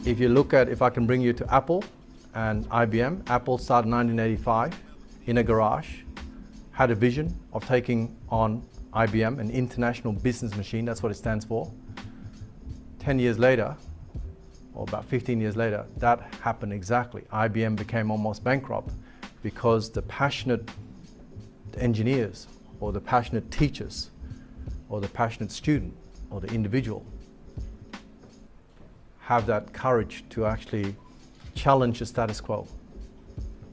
If you look at, if I can bring you to Apple and IBM, Apple started in 1985 in a garage, had a vision of taking on IBM, an international business machine, that's what it stands for. 10 years later, or about 15 years later, that happened exactly. IBM became almost bankrupt because the passionate engineers, or the passionate teachers, or the passionate student, or the individual have that courage to actually challenge the status quo.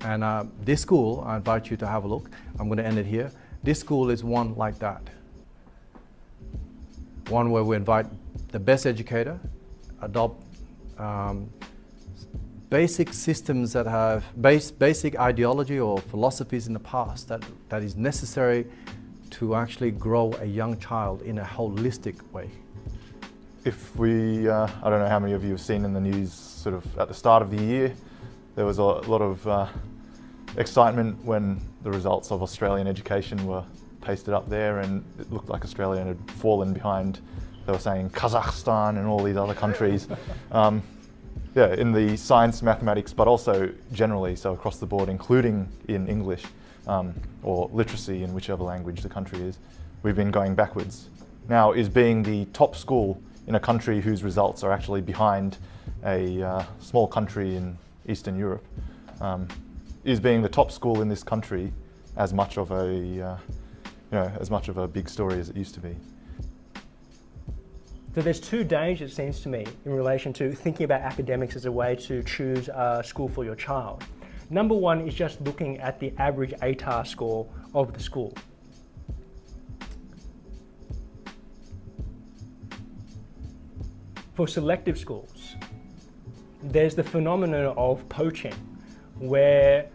And this school, I invite you to have a look. I'm going to end it here. This school is one like that. One where we invite the best educator, adopt basic systems that have basic ideology or philosophies in the past that is necessary to actually grow a young child in a holistic way. If we, I don't know how many of you have seen in the news sort of at the start of the year, there was a lot of excitement when the results of Australian education were pasted up there, and it looked like Australia had fallen behind, they were saying Kazakhstan and all these other countries. Yeah, in the science, mathematics, but also generally, so across the board, including in English or literacy in whichever language the country is, we've been going backwards. Now, is being the top school in a country whose results are actually behind a small country in Eastern Europe, is being the top school in this country as much of a, as much of a big story as it used to be? So there's two dangers, it seems to me, in relation to thinking about academics as a way to choose a school for your child. Number one is just looking at the average ATAR score of the school. For selective schools, there's the phenomenon of poaching, where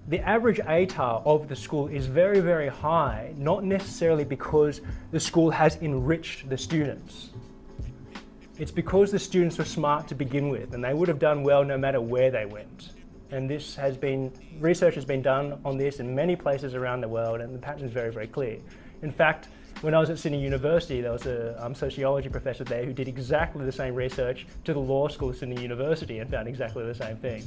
the average ATAR of the school is very, very high, not necessarily because the school has enriched the students. It's because the students were smart to begin with, and they would have done well no matter where they went. And this has been, research has been done on this in many places around the world, and the pattern is very, very clear. In fact, when I was at Sydney University, there was a sociology professor there who did exactly the same research to the law school at Sydney University and found exactly the same thing.